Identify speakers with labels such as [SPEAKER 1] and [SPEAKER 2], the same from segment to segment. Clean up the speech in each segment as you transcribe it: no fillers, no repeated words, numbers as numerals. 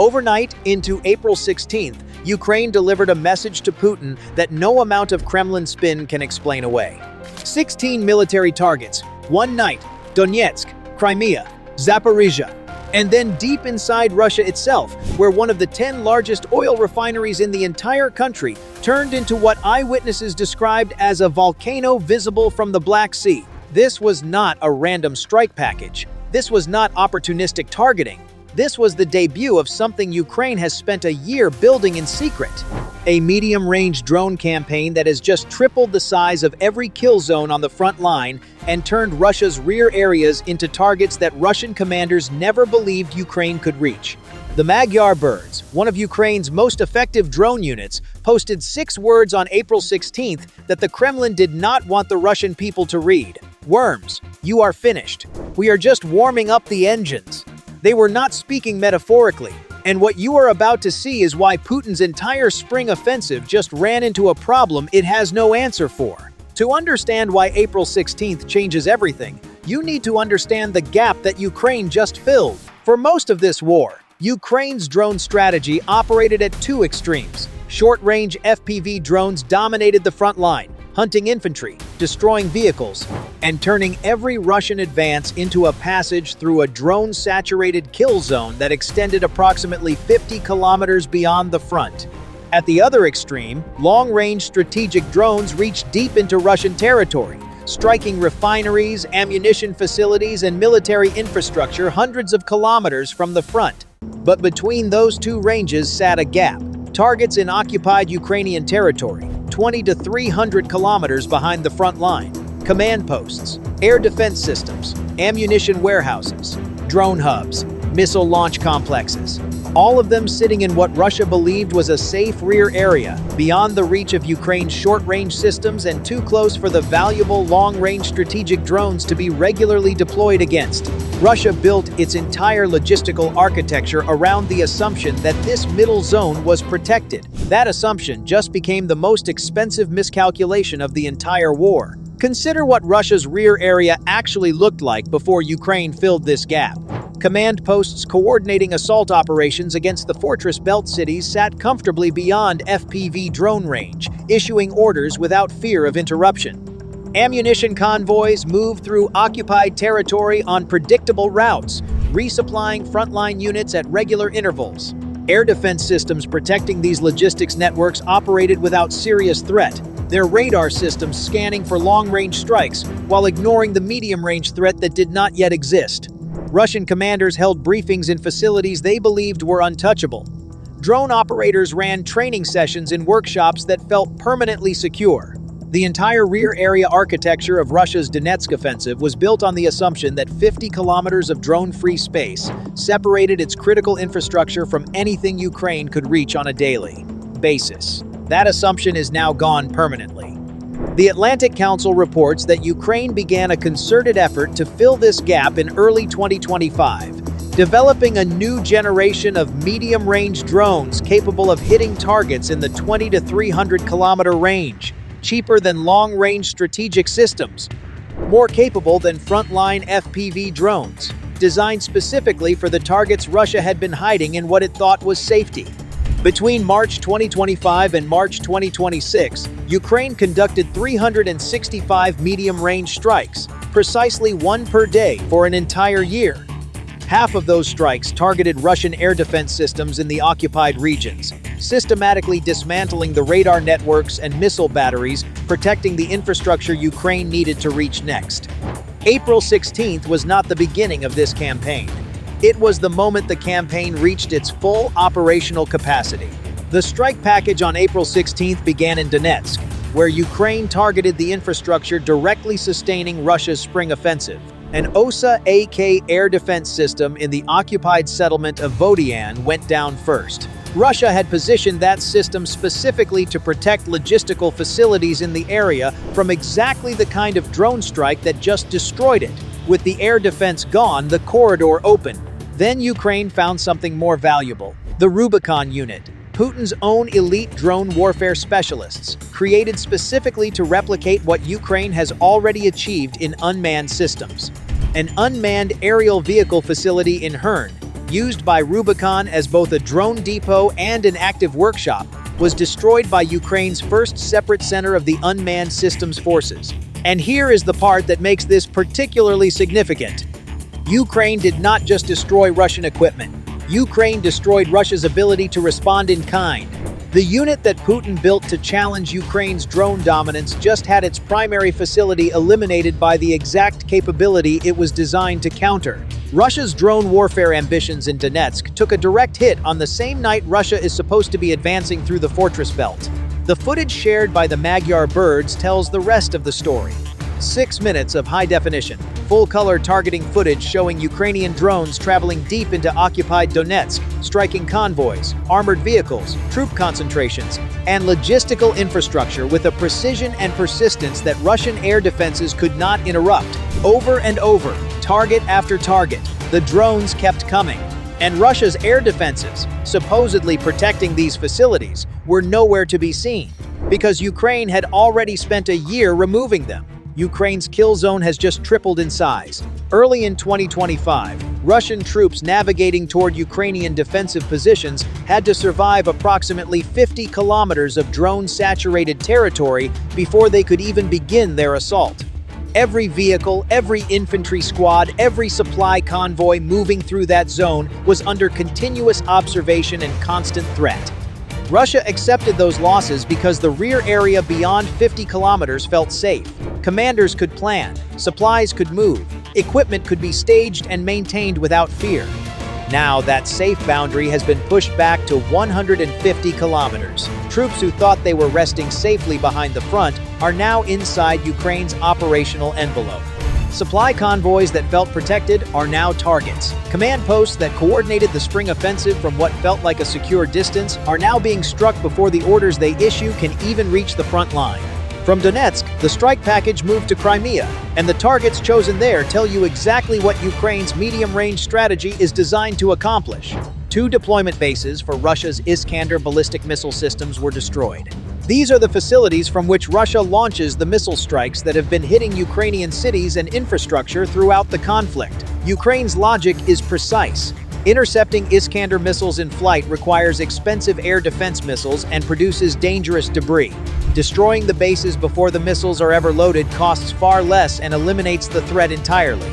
[SPEAKER 1] Overnight, into April 16th, Ukraine delivered a message to Putin that no amount of Kremlin spin can explain away. 16 military targets, one night, Donetsk, Crimea, Zaporizhia, and then deep inside Russia itself, where one of the 10 largest oil refineries in the entire country turned into what eyewitnesses described as a volcano visible from the Black Sea. This was not a random strike package. This was not opportunistic targeting. This was the debut of something Ukraine has spent a year building in secret. A medium-range drone campaign that has just tripled the size of every kill zone on the front line and turned Russia's rear areas into targets that Russian commanders never believed Ukraine could reach. The Magyar Birds, one of Ukraine's most effective drone units, posted 6 words on April 16th that the Kremlin did not want the Russian people to read. "Worms, you are finished. We are just warming up the engines." They were not speaking metaphorically, and what you are about to see is why Putin's entire spring offensive just ran into a problem it has no answer for. To understand why April 16th changes everything, you need to understand the gap that Ukraine just filled. For most of this war, Ukraine's drone strategy operated at 2 extremes. Short-range FPV drones dominated the front line, hunting infantry, destroying vehicles, and turning every Russian advance into a passage through a drone-saturated kill zone that extended approximately 50 kilometers beyond the front. At the other extreme, long-range strategic drones reached deep into Russian territory, striking refineries, ammunition facilities, and military infrastructure hundreds of kilometers from the front. But between those 2 ranges sat a gap. Targets in occupied Ukrainian territory, 20 to 300 kilometers behind the front line. Command posts, air defense systems, ammunition warehouses, drone hubs, missile launch complexes. All of them sitting in what Russia believed was a safe rear area, beyond the reach of Ukraine's short-range systems and too close for the valuable long-range strategic drones to be regularly deployed against. Russia built its entire logistical architecture around the assumption that this middle zone was protected. That assumption just became the most expensive miscalculation of the entire war. Consider what Russia's rear area actually looked like before Ukraine filled this gap. Command posts coordinating assault operations against the fortress belt cities sat comfortably beyond FPV drone range, issuing orders without fear of interruption. Ammunition convoys moved through occupied territory on predictable routes, resupplying frontline units at regular intervals. Air defense systems protecting these logistics networks operated without serious threat, their radar systems scanning for long-range strikes while ignoring the medium-range threat that did not yet exist. Russian commanders held briefings in facilities they believed were untouchable. Drone operators ran training sessions in workshops that felt permanently secure. The entire rear area architecture of Russia's Donetsk offensive was built on the assumption that 50 kilometers of drone-free space separated its critical infrastructure from anything Ukraine could reach on a daily basis. That assumption is now gone permanently. The Atlantic Council reports that Ukraine began a concerted effort to fill this gap in early 2025, developing a new generation of medium-range drones capable of hitting targets in the 20 to 300 kilometer range, cheaper than long-range strategic systems, more capable than frontline FPV drones, designed specifically for the targets Russia had been hiding in what it thought was safety. Between March 2025 and March 2026, Ukraine conducted 365 medium-range strikes, precisely 1 per day for an entire year. Half of those strikes targeted Russian air defense systems in the occupied regions, systematically dismantling the radar networks and missile batteries, protecting the infrastructure Ukraine needed to reach next. April 16th was not the beginning of this campaign. It was the moment the campaign reached its full operational capacity. The strike package on April 16th began in Donetsk, where Ukraine targeted the infrastructure directly sustaining Russia's spring offensive. An OSA-AK air defense system in the occupied settlement of Vodian went down first. Russia had positioned that system specifically to protect logistical facilities in the area from exactly the kind of drone strike that just destroyed it. With the air defense gone, the corridor opened. Then Ukraine found something more valuable: the Rubicon unit, Putin's own elite drone warfare specialists, created specifically to replicate what Ukraine has already achieved in unmanned systems. An unmanned aerial vehicle facility in Hern, used by Rubicon as both a drone depot and an active workshop, was destroyed by Ukraine's first separate center of the unmanned systems forces. And here is the part that makes this particularly significant. Ukraine did not just destroy Russian equipment. Ukraine destroyed Russia's ability to respond in kind. The unit that Putin built to challenge Ukraine's drone dominance just had its primary facility eliminated by the exact capability it was designed to counter. Russia's drone warfare ambitions in Donetsk took a direct hit on the same night Russia is supposed to be advancing through the fortress belt. The footage shared by the Magyar Birds tells the rest of the story. 6 minutes of high-definition, full-color targeting footage showing Ukrainian drones traveling deep into occupied Donetsk, striking convoys, armored vehicles, troop concentrations, and logistical infrastructure with a precision and persistence that Russian air defenses could not interrupt. Over and over, target after target, the drones kept coming. And Russia's air defenses, supposedly protecting these facilities, were nowhere to be seen, because Ukraine had already spent a year removing them. Ukraine's kill zone has just tripled in size. Early in 2025, Russian troops navigating toward Ukrainian defensive positions had to survive approximately 50 kilometers of drone-saturated territory before they could even begin their assault. Every vehicle, every infantry squad, every supply convoy moving through that zone was under continuous observation and constant threat. Russia accepted those losses because the rear area beyond 50 kilometers felt safe. Commanders could plan, supplies could move, equipment could be staged and maintained without fear. Now that safe boundary has been pushed back to 150 kilometers. Troops who thought they were resting safely behind the front are now inside Ukraine's operational envelope. Supply convoys that felt protected are now targets. Command posts that coordinated the spring offensive from what felt like a secure distance are now being struck before the orders they issue can even reach the front line. From Donetsk, the strike package moved to Crimea, and the targets chosen there tell you exactly what Ukraine's medium-range strategy is designed to accomplish. 2 deployment bases for Russia's Iskander ballistic missile systems were destroyed. These are the facilities from which Russia launches the missile strikes that have been hitting Ukrainian cities and infrastructure throughout the conflict. Ukraine's logic is precise. Intercepting Iskander missiles in flight requires expensive air defense missiles and produces dangerous debris. Destroying the bases before the missiles are ever loaded costs far less and eliminates the threat entirely.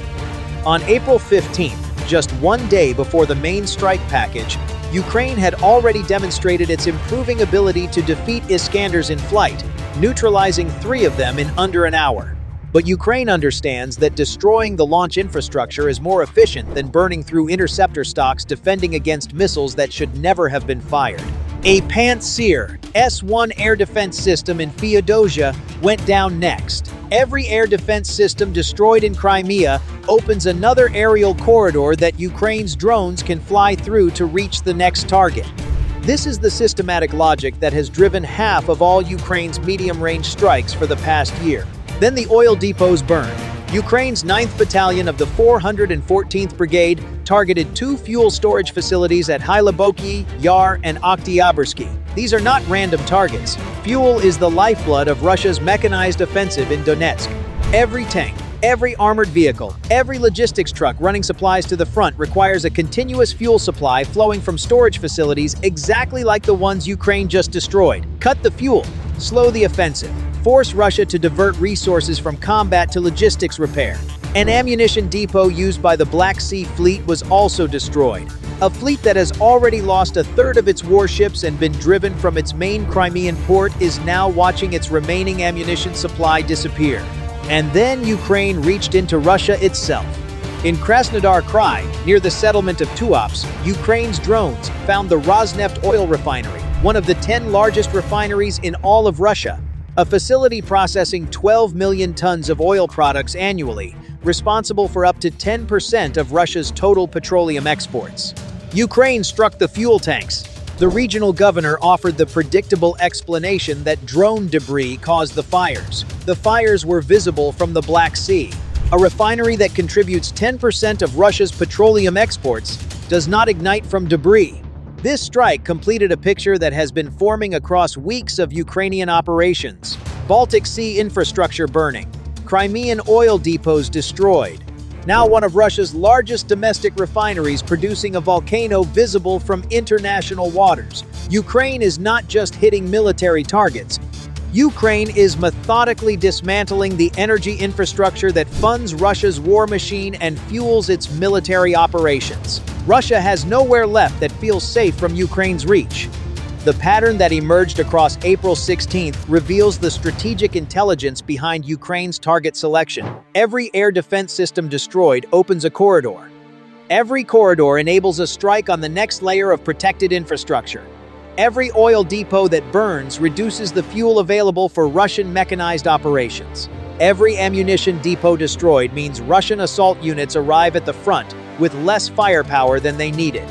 [SPEAKER 1] On April 15th, just 1 day before the main strike package, Ukraine had already demonstrated its improving ability to defeat Iskanders in flight, neutralizing 3 of them in under an hour. But Ukraine understands that destroying the launch infrastructure is more efficient than burning through interceptor stocks defending against missiles that should never have been fired. A Pantsir S-1 air defense system in Feodosia went down next. Every air defense system destroyed in Crimea opens another aerial corridor that Ukraine's drones can fly through to reach the next target. This is the systematic logic that has driven half of all Ukraine's medium-range strikes for the past year. Then the oil depots burned. Ukraine's 9th Battalion of the 414th Brigade targeted 2 fuel storage facilities at Hlyboki Yar and Oktyabrski. These are not random targets. Fuel is the lifeblood of Russia's mechanized offensive in Donetsk. Every tank, every armored vehicle, every logistics truck running supplies to the front requires a continuous fuel supply flowing from storage facilities exactly like the ones Ukraine just destroyed. Cut the fuel, slow the offensive, force Russia to divert resources from combat to logistics repair. An ammunition depot used by the Black Sea Fleet was also destroyed. A fleet that has already lost a third of its warships and been driven from its main Crimean port is now watching its remaining ammunition supply disappear. And then Ukraine reached into Russia itself. In Krasnodar Krai, near the settlement of Tuops, Ukraine's drones found the Rosneft oil refinery, one of the 10 largest refineries in all of Russia. A facility processing 12 million tons of oil products annually, responsible for up to 10% of Russia's total petroleum exports. Ukraine struck the fuel tanks. The regional governor offered the predictable explanation that drone debris caused the fires. The fires were visible from the Black Sea. A refinery that contributes 10% of Russia's petroleum exports does not ignite from debris. This strike completed a picture that has been forming across weeks of Ukrainian operations. Baltic Sea infrastructure burning, Crimean oil depots destroyed, now one of Russia's largest domestic refineries, producing a volcano visible from international waters. Ukraine is not just hitting military targets. Ukraine is methodically dismantling the energy infrastructure that funds Russia's war machine and fuels its military operations. Russia has nowhere left that feels safe from Ukraine's reach. The pattern that emerged across April 16th reveals the strategic intelligence behind Ukraine's target selection. Every air defense system destroyed opens a corridor. Every corridor enables a strike on the next layer of protected infrastructure. Every oil depot that burns reduces the fuel available for Russian mechanized operations. Every ammunition depot destroyed means Russian assault units arrive at the front with less firepower than they needed.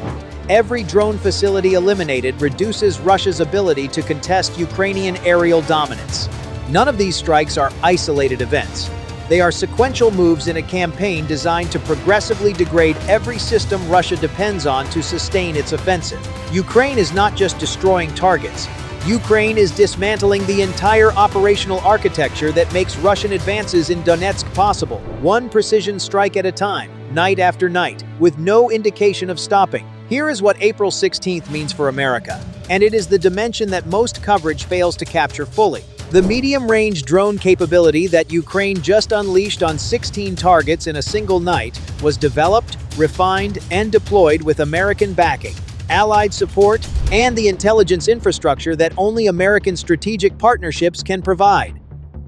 [SPEAKER 1] Every drone facility eliminated reduces Russia's ability to contest Ukrainian aerial dominance. None of these strikes are isolated events. They are sequential moves in a campaign designed to progressively degrade every system Russia depends on to sustain its offensive. Ukraine is not just destroying targets. Ukraine is dismantling the entire operational architecture that makes Russian advances in Donetsk possible, one precision strike at a time, night after night, with no indication of stopping. Here is what April 16th means for America, and it is the dimension that most coverage fails to capture fully. The medium-range drone capability that Ukraine just unleashed on 16 targets in a single night was developed, refined, and deployed with American backing, Allied support, and the intelligence infrastructure that only American strategic partnerships can provide.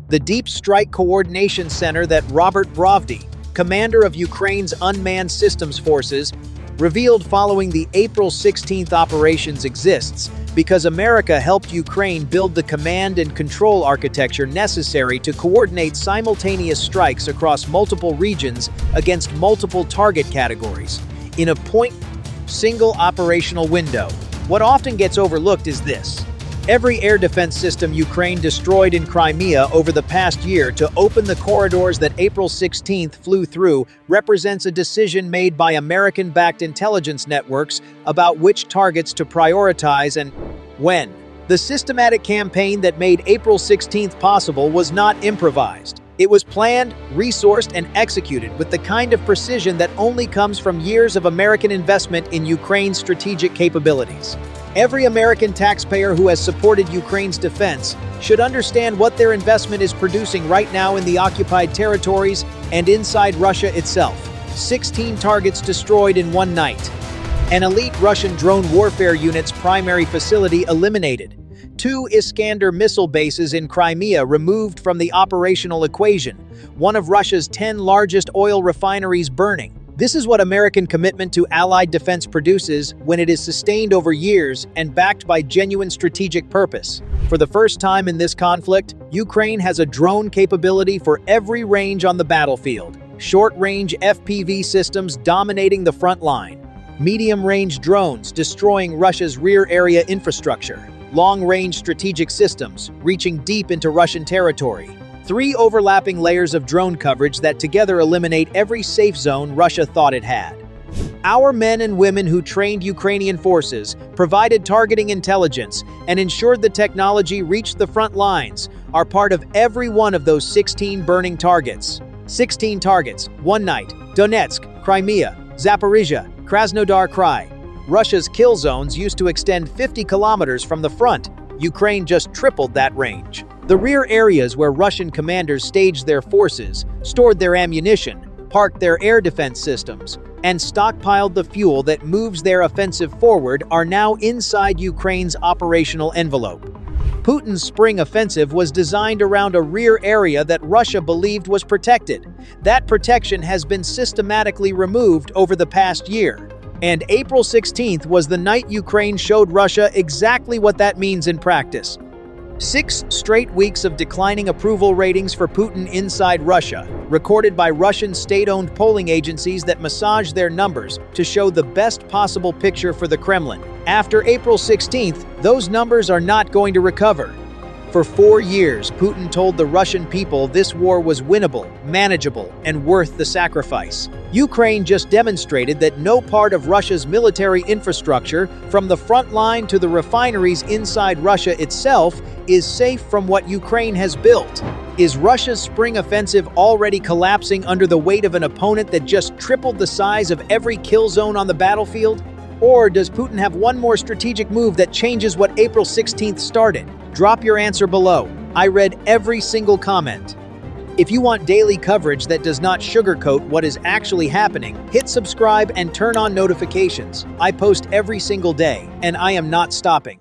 [SPEAKER 1] The Deep Strike Coordination Center that Robert Brovdy, commander of Ukraine's Unmanned Systems Forces, revealed following the April 16th operations exists because America helped Ukraine build the command and control architecture necessary to coordinate simultaneous strikes across multiple regions against multiple target categories in a single operational window. What often gets overlooked is this. Every air defense system Ukraine destroyed in Crimea over the past year to open the corridors that April 16th flew through represents a decision made by American-backed intelligence networks about which targets to prioritize and when. The systematic campaign that made April 16th possible was not improvised. It was planned, resourced, and executed with the kind of precision that only comes from years of American investment in Ukraine's strategic capabilities. Every American taxpayer who has supported Ukraine's defense should understand what their investment is producing right now in the occupied territories and inside Russia itself. 16 targets destroyed in one night. An elite Russian drone warfare unit's primary facility eliminated. 2 Iskander missile bases in Crimea removed from the operational equation. One of Russia's 10 largest oil refineries burning. This is what American commitment to Allied defense produces when it is sustained over years and backed by genuine strategic purpose. For the first time in this conflict, Ukraine has a drone capability for every range on the battlefield. Short-range FPV systems dominating the front line. Medium-range drones destroying Russia's rear area infrastructure. Long-range strategic systems reaching deep into Russian territory. 3 overlapping layers of drone coverage that together eliminate every safe zone Russia thought it had. Our men and women who trained Ukrainian forces, provided targeting intelligence, and ensured the technology reached the front lines are part of every one of those 16 burning targets. 16 targets, one night, Donetsk, Crimea, Zaporizhia, Krasnodar Krai. Russia's kill zones used to extend 50 kilometers from the front. Ukraine just tripled that range. The rear areas where Russian commanders staged their forces, stored their ammunition, parked their air defense systems, and stockpiled the fuel that moves their offensive forward are now inside Ukraine's operational envelope. Putin's spring offensive was designed around a rear area that Russia believed was protected. That protection has been systematically removed over the past year. And April 16th was the night Ukraine showed Russia exactly what that means in practice. 6 straight weeks of declining approval ratings for Putin inside Russia, recorded by Russian state-owned polling agencies that massage their numbers to show the best possible picture for the Kremlin. After April 16th, those numbers are not going to recover. For 4 years, Putin told the Russian people this war was winnable, manageable, and worth the sacrifice. Ukraine just demonstrated that no part of Russia's military infrastructure, from the front line to the refineries inside Russia itself, is safe from what Ukraine has built. Is Russia's spring offensive already collapsing under the weight of an opponent that just tripled the size of every kill zone on the battlefield? Or does Putin have one more strategic move that changes what April 16th started? Drop your answer below. I read every single comment. If you want daily coverage that does not sugarcoat what is actually happening, hit subscribe and turn on notifications. I post every single day, and I am not stopping.